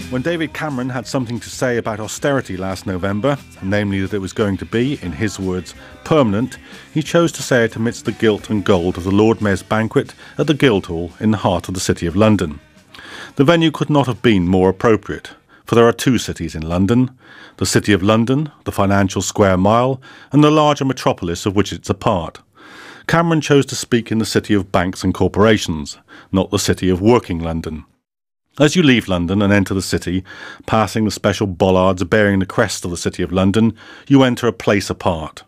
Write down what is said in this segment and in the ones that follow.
When David Cameron had something to say about austerity last November, namely that it was going to be, in his words, permanent, he chose to say it amidst the gilt and gold of the Lord Mayor's banquet at the Guildhall in the heart of the City of London. The venue could not have been more appropriate, for there are two cities in London, the City of London, the financial square mile, and the larger metropolis of which it's a part. Cameron chose to speak in the city of banks and corporations, not the city of working London. As you leave London and enter the city, passing the special bollards bearing the crest of the City of London, you enter a place apart.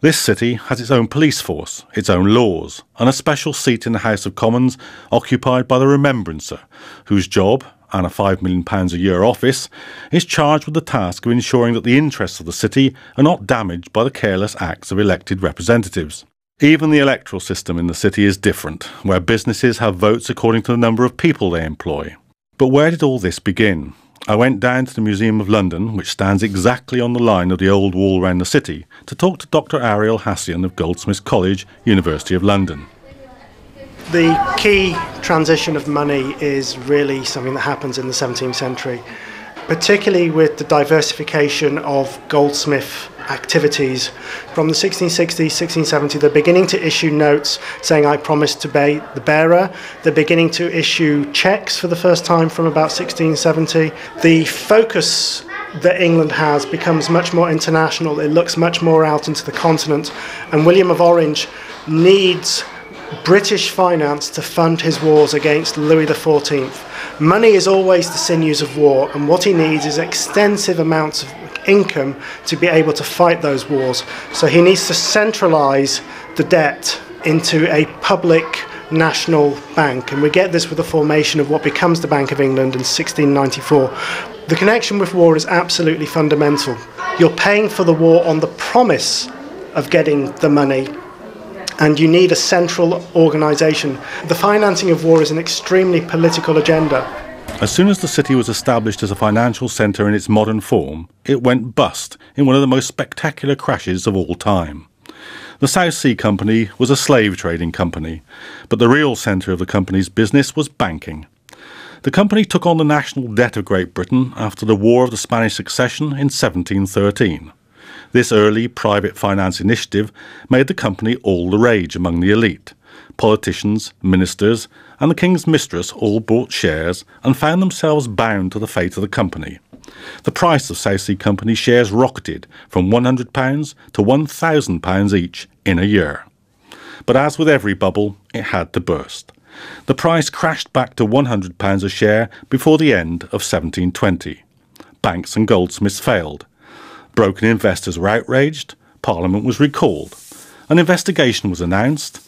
This city has its own police force, its own laws, and a special seat in the House of Commons occupied by the Remembrancer, whose job, and a £5 million a year office, is charged with the task of ensuring that the interests of the city are not damaged by the careless acts of elected representatives. Even the electoral system in the city is different, where businesses have votes according to the number of people they employ. But where did all this begin? I went down to the Museum of London, which stands exactly on the line of the old wall round the city, to talk to Dr. Ariel Hassian of Goldsmiths College, University of London. The key transition of money is really something that happens in the 17th century, particularly with the diversification of goldsmith activities. From the 1660s, 1670s, they're beginning to issue notes saying, I promise to pay the bearer. They're beginning to issue cheques for the first time from about 1670. The focus that England has becomes much more international. It looks much more out into the continent. And William of Orange needs British finance to fund his wars against Louis XIV. Money is always the sinews of war, and what he needs is extensive amounts of income to be able to fight those wars. So he needs to centralise the debt into a public national bank, and we get this with the formation of what becomes the Bank of England in 1694. The connection with war is absolutely fundamental. You're paying for the war on the promise of getting the money, and you need a central organisation. The financing of war is an extremely political agenda. As soon as the city was established as a financial centre in its modern form, it went bust in one of the most spectacular crashes of all time. The South Sea Company was a slave trading company, but the real centre of the company's business was banking. The company took on the national debt of Great Britain after the War of the Spanish Succession in 1713. This early private finance initiative made the company all the rage among the elite. Politicians, ministers, and the King's mistress all bought shares and found themselves bound to the fate of the company. The price of South Sea Company shares rocketed from £100 to £1,000 each in a year. But as with every bubble, it had to burst. The price crashed back to £100 a share before the end of 1720. Banks and goldsmiths failed. Broken investors were outraged. Parliament was recalled. An investigation was announced,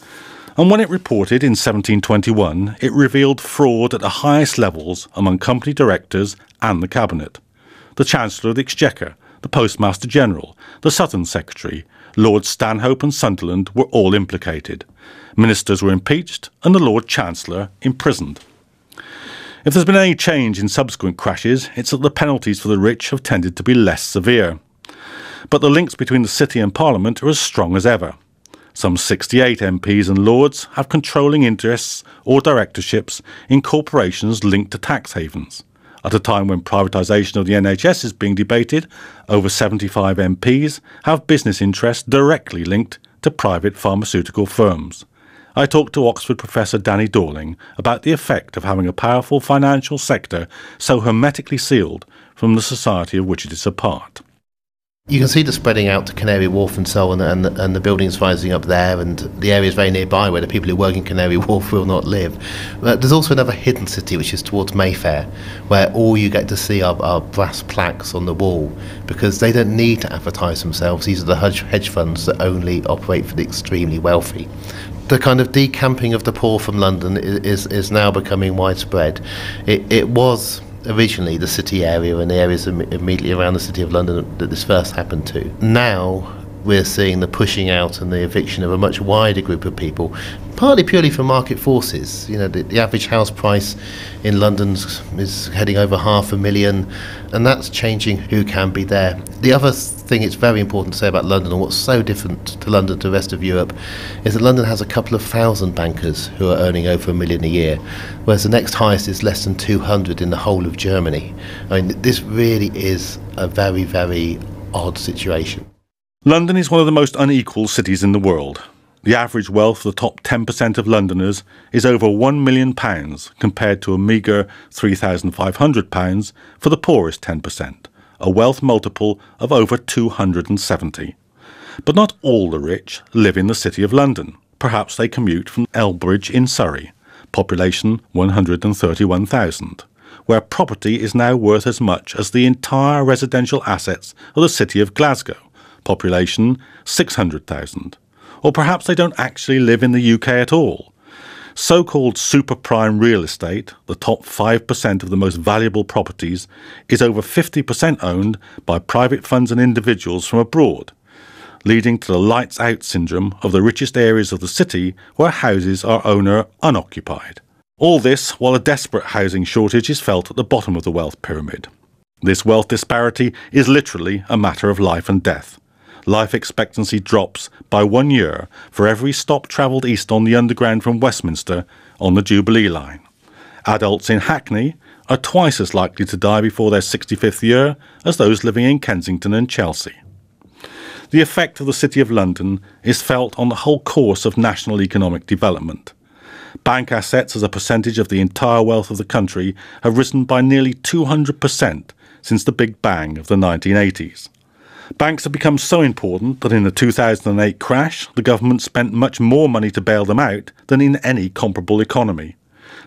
and when it reported in 1721, it revealed fraud at the highest levels among company directors and the cabinet. The Chancellor of the Exchequer, the Postmaster General, the Southern Secretary, Lord Stanhope and Sunderland were all implicated. Ministers were impeached and the Lord Chancellor imprisoned. If there's been any change in subsequent crashes, it's that the penalties for the rich have tended to be less severe. But the links between the City and Parliament are as strong as ever. Some 68 MPs and Lords have controlling interests or directorships in corporations linked to tax havens. At a time when privatisation of the NHS is being debated, over 75 MPs have business interests directly linked to private pharmaceutical firms. I talked to Oxford professor Danny Dorling about the effect of having a powerful financial sector so hermetically sealed from the society of which it is a part. You can see the spreading out to Canary Wharf and so on, and the buildings rising up there, and the areas very nearby where the people who work in Canary Wharf will not live. But there's also another hidden city which is towards Mayfair, where all you get to see are brass plaques on the wall, because they don't need to advertise themselves. These are the hedge funds that only operate for the extremely wealthy. The kind of decamping of the poor from London is now becoming widespread. It was originally the city area and the areas immediately around the City of London that this first happened to. Now we're seeing the pushing out and the eviction of a much wider group of people, partly purely for market forces. You know, the average house price in London is heading over £500,000, and that's changing who can be there. The other thing it's very important to say about London, and what's so different to London to the rest of Europe, is that London has a couple of thousand bankers who are earning over $1 million a year, whereas the next highest is less than 200 in the whole of Germany. I mean, this really is a very, very odd situation. London is one of the most unequal cities in the world. The average wealth of the top 10% of Londoners is over £1 million compared to a meagre £3,500 for the poorest 10%, a wealth multiple of over 270. But not all the rich live in the City of London. Perhaps they commute from Elbridge in Surrey, population 131,000, where property is now worth as much as the entire residential assets of the City of Glasgow, population 600,000. Or perhaps they don't actually live in the UK at all. So-called super prime real estate, the top 5% of the most valuable properties, is over 50% owned by private funds and individuals from abroad, leading to the lights out syndrome of the richest areas of the city where houses are owner unoccupied. All this while a desperate housing shortage is felt at the bottom of the wealth pyramid. This wealth disparity is literally a matter of life and death. Life expectancy drops by 1 year for every stop travelled east on the Underground from Westminster on the Jubilee line. Adults in Hackney are twice as likely to die before their 65th year as those living in Kensington and Chelsea. The effect of the City of London is felt on the whole course of national economic development. Bank assets as a percentage of the entire wealth of the country have risen by nearly 200% since the Big Bang of the 1980s. Banks have become so important that in the 2008 crash, the government spent much more money to bail them out than in any comparable economy.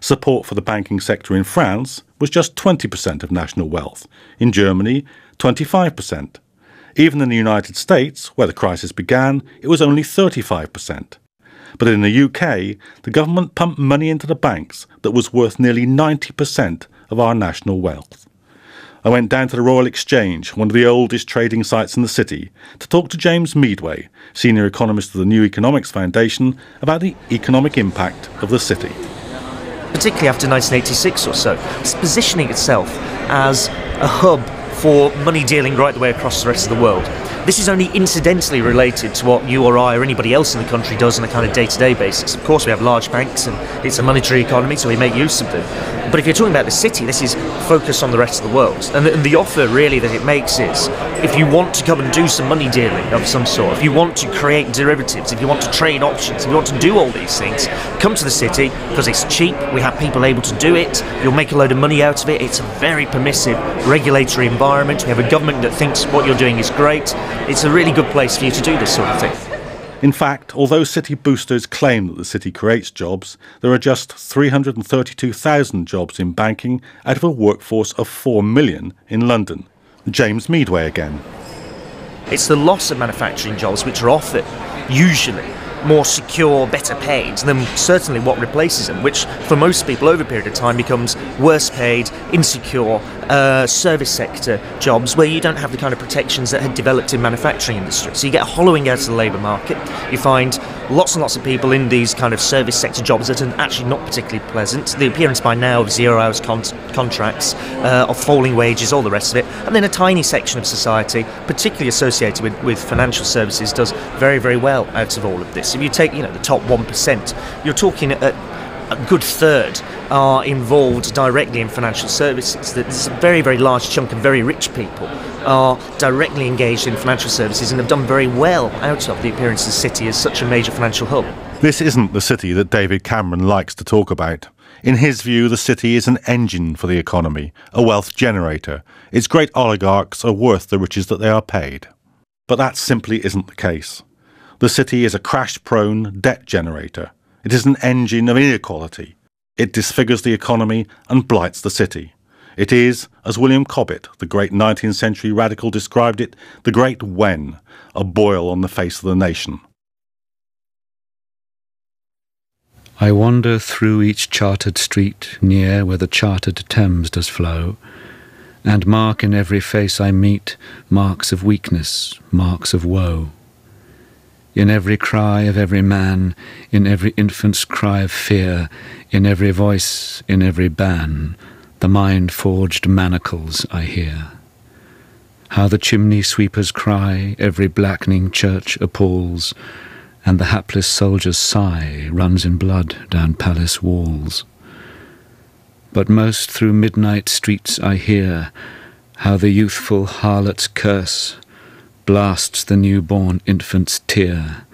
Support for the banking sector in France was just 20% of national wealth. In Germany, 25%. Even in the United States, where the crisis began, it was only 35%. But in the UK, the government pumped money into the banks that was worth nearly 90% of our national wealth. I went down to the Royal Exchange, one of the oldest trading sites in the city, to talk to James Meadway, senior economist of the New Economics Foundation, about the economic impact of the city. Particularly after 1986 or so, it's positioning itself as a hub for money dealing right the way across the rest of the world. This is only incidentally related to what you or I or anybody else in the country does on a kind of day-to-day basis. Of course, we have large banks and it's a monetary economy, so we make use of them. But if you're talking about the city, this is focused on the rest of the world. And the offer really that it makes is, if you want to come and do some money dealing of some sort, if you want to create derivatives, if you want to trade options, if you want to do all these things, come to the city because it's cheap, we have people able to do it, you'll make a load of money out of it, it's a very permissive regulatory environment, we have a government that thinks what you're doing is great. It's a really good place for you to do this sort of thing. In fact, although city boosters claim that the city creates jobs, there are just 332,000 jobs in banking out of a workforce of 4 million in London. James Meadway again. It's the loss of manufacturing jobs which are often, usually, more secure, better paid than certainly what replaces them, which for most people over a period of time becomes worse paid, insecure, service sector jobs where you don't have the kind of protections that had developed in manufacturing industry. So you get a hollowing out of the labour market. You find lots and lots of people in these kind of service sector jobs that are actually not particularly pleasant. The appearance by now of 0 hours contracts, of falling wages, all the rest of it. And then a tiny section of society, particularly associated with financial services, does very, very well out of all of this. If you take, the top 1%, you're talking a good third are involved directly in financial services. There's a very, very large chunk of very rich people are directly engaged in financial services and have done very well out of the appearance of the city as such a major financial hub. This isn't the city that David Cameron likes to talk about. In his view, the city is an engine for the economy, a wealth generator. Its great oligarchs are worth the riches that they are paid. But that simply isn't the case. The city is a crash-prone debt generator. It is an engine of inequality. It disfigures the economy and blights the city. It is, as William Cobbett, the great 19th century radical, described it, the great wen, a boil on the face of the nation. I wander through each chartered street near where the chartered Thames does flow, and mark in every face I meet marks of weakness, marks of woe. In every cry of every man, in every infant's cry of fear, in every voice, in every ban, the mind-forged manacles I hear. How the chimney sweepers cry, every blackening church appalls, and the hapless soldier's sigh runs in blood down palace walls. But most through midnight streets I hear how the youthful harlot's curse blasts the newborn infant's tear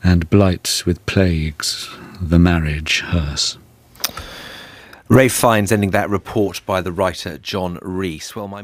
and blights with plagues the marriage hearse. Ray Fiennes ending that report by the writer John Rees. Well, my